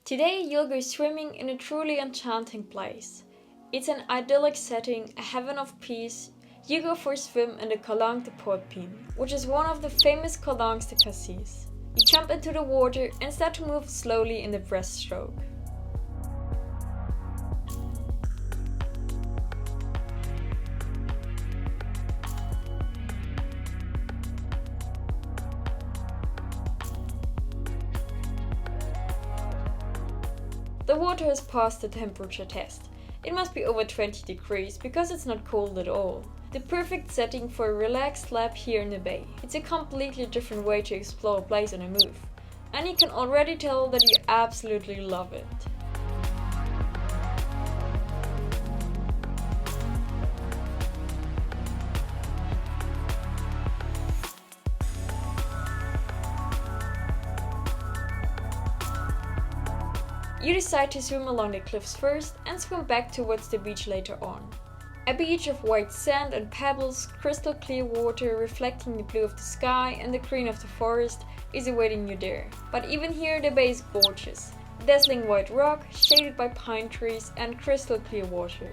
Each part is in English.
Today you'll go swimming in a truly enchanting place. It's an idyllic setting, a heaven of peace. You go for a swim in the Kalang de DOLPHIN, which is one of the famous Kalangs de Cassis. You jump into the water and start to move slowly in the breaststroke. The water has passed the temperature test. It must be over 20 degrees because it's not cold at all. The perfect setting for a relaxed lap here in the bay. It's a completely different way to explore a place on a move. And you can already tell that you absolutely love it. You decide to swim along the cliffs first and swim back towards the beach later on. A beach of white sand and pebbles, crystal clear water reflecting the blue of the sky and the green of the forest is awaiting you there. But even here the bay is gorgeous. Dazzling white rock, shaded by pine trees and crystal clear water.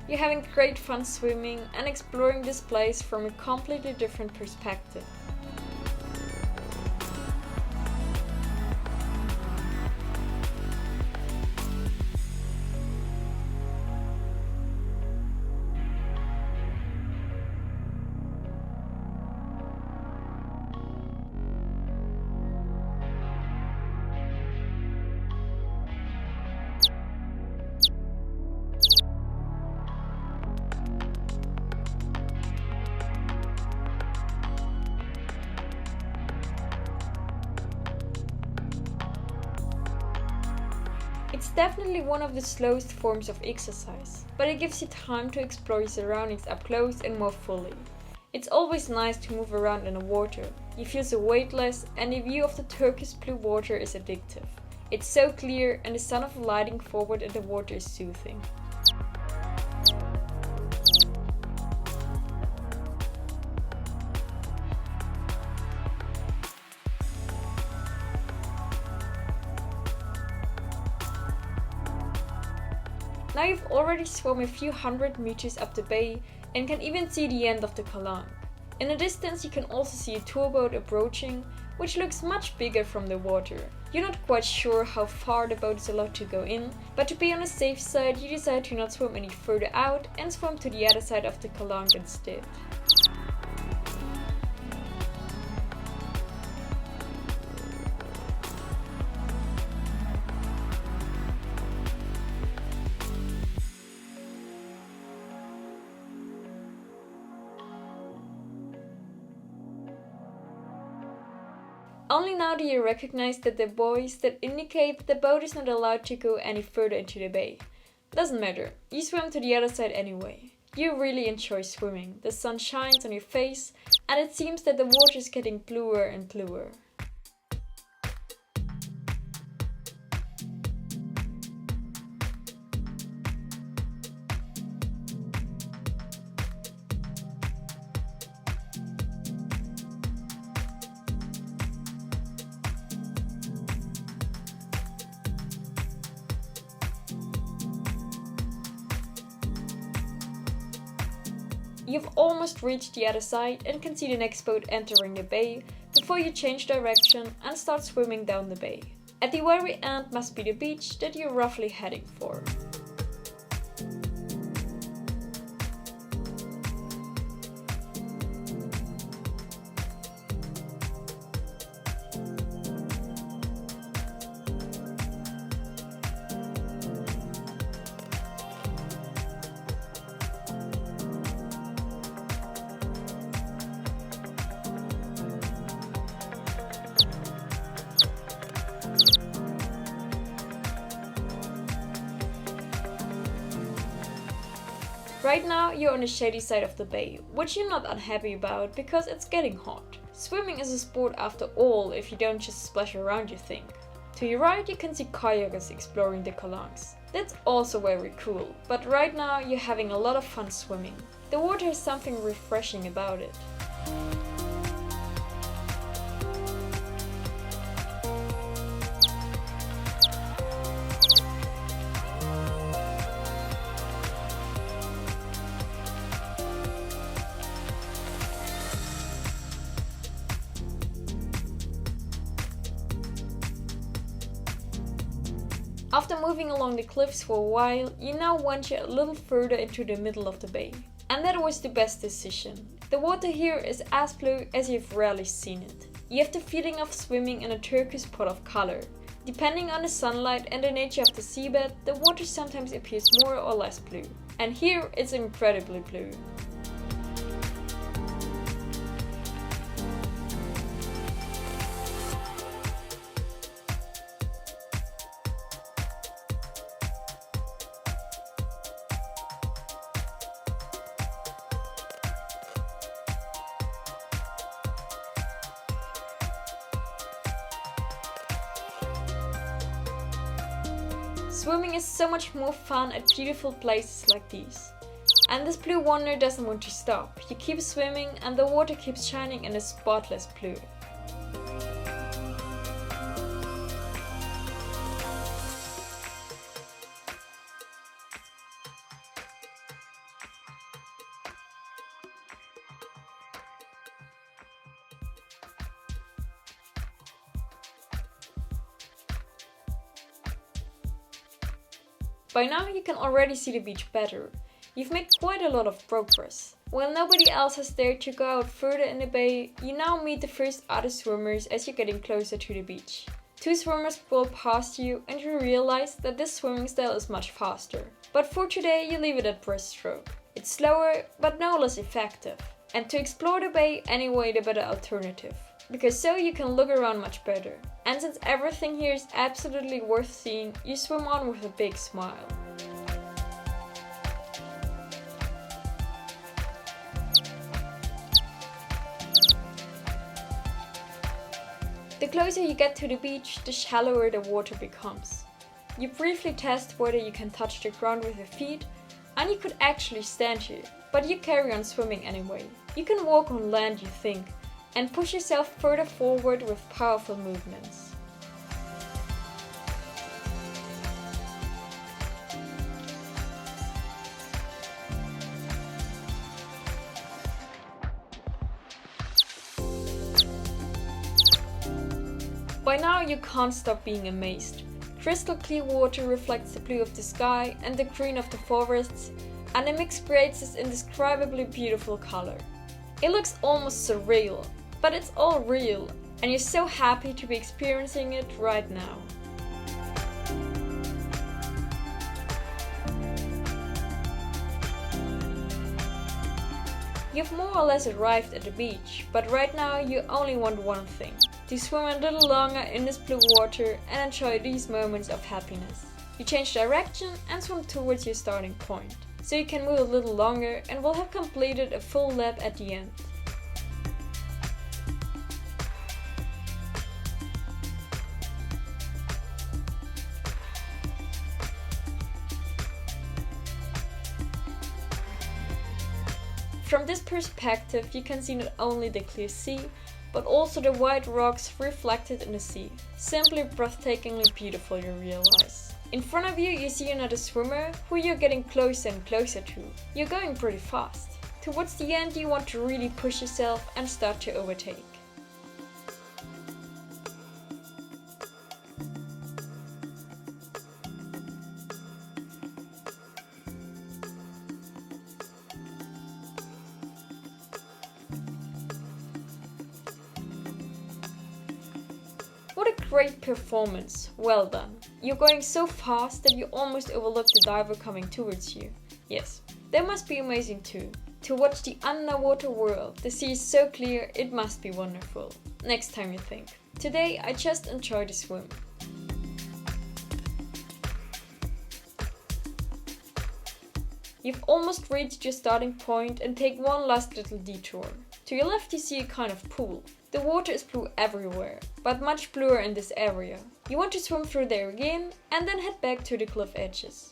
You're having great fun swimming and exploring this place from a completely different perspective. It's definitely one of the slowest forms of exercise, but it gives you time to explore your surroundings up close and more fully. It's always nice to move around in the water. You feel so weightless and the view of the turquoise blue water is addictive. It's so clear and the sound of gliding forward in the water is soothing. Now you've already swum a few hundred meters up the bay and can even see the end of the Kalang. In the distance you can also see a tour boat approaching, which looks much bigger from the water. You're not quite sure how far the boat is allowed to go in, but to be on the safe side you decide to not swim any further out and swim to the other side of the Kalang instead. Only now do you recognize that the buoys that indicate that the boat is not allowed to go any further into the bay. Doesn't matter, you swim to the other side anyway. You really enjoy swimming, the sun shines on your face and it seems that the water is getting bluer and bluer. You've almost reached the other side and can see the next boat entering the bay before you change direction and start swimming down the bay. At the very end must be the beach that you're roughly heading for. Right now you're on the shady side of the bay, which you're not unhappy about because it's getting hot. Swimming is a sport after all if you don't just splash around, you think. To your right you can see kayakers exploring the Kalangs. That's also very cool, but right now you're having a lot of fun swimming. The water has something refreshing about it. After moving along the cliffs for a while, you now venture a little further into the middle of the bay. And that was the best decision. The water here is as blue as you've rarely seen it. You have the feeling of swimming in a turquoise pot of color. Depending on the sunlight and the nature of the seabed, the water sometimes appears more or less blue. And here it's incredibly blue. Swimming is so much more fun at beautiful places like these. And this blue wonder doesn't want to stop. You keep swimming and the water keeps shining in a spotless blue. By now you can already see the beach better. You've made quite a lot of progress. While nobody else has dared to go out further in the bay, you now meet the first other swimmers as you're getting closer to the beach. 2 swimmers roll past you and you realize that this swimming style is much faster. But for today you leave it at breaststroke. It's slower but no less effective. And to explore the bay anyway, the better alternative. Because so you can look around much better. And since everything here is absolutely worth seeing, you swim on with a big smile. The closer you get to the beach, the shallower the water becomes. You briefly test whether you can touch the ground with your feet, and you could actually stand here, but you carry on swimming anyway. You can walk on land, you think, and push yourself further forward with powerful movements. By now you can't stop being amazed. Crystal clear water reflects the blue of the sky and the green of the forests, and the mix creates this indescribably beautiful color. It looks almost surreal, but it's all real, and you're so happy to be experiencing it right now. You've more or less arrived at the beach, but right now you only want one thing: to swim a little longer in this blue water and enjoy these moments of happiness. You change direction and swim towards your starting point, so you can move a little longer and will have completed a full lap at the end. From this perspective, you can see not only the clear sea, but also the white rocks reflected in the sea. Simply breathtakingly beautiful, you realize. In front of you, you see another swimmer who you're getting closer and closer to. You're going pretty fast. Towards the end, you want to really push yourself and start to overtake. What a great performance, well done. You're going so fast that you almost overlook the diver coming towards you. Yes, that must be amazing too. To watch the underwater world, the sea is so clear, it must be wonderful. Next time you think. Today I just enjoyed the swim. You've almost reached your starting point and take one last little detour. To your left you see a kind of pool. The water is blue everywhere, but much bluer in this area. You want to swim through there again and then head back to the cliff edges.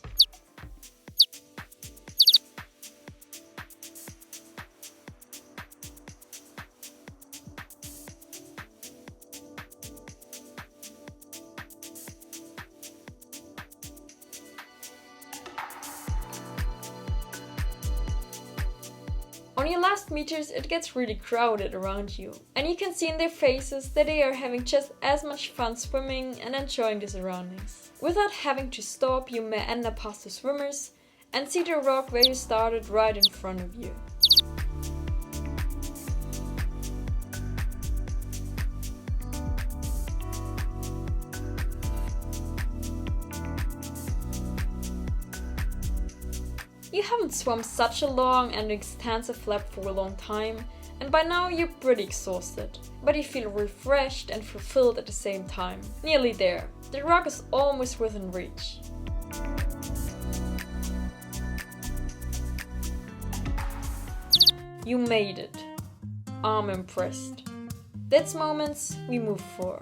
On your last meters it gets really crowded around you, and you can see in their faces that they are having just as much fun swimming and enjoying the surroundings. Without having to stop, you meander past the swimmers and see the rock where you started right in front of you. You haven't swum such a long and extensive lap for a long time, and by now you're pretty exhausted. But you feel refreshed and fulfilled at the same time. Nearly there. The rock is almost within reach. You made it. I'm impressed. That's moments we move for.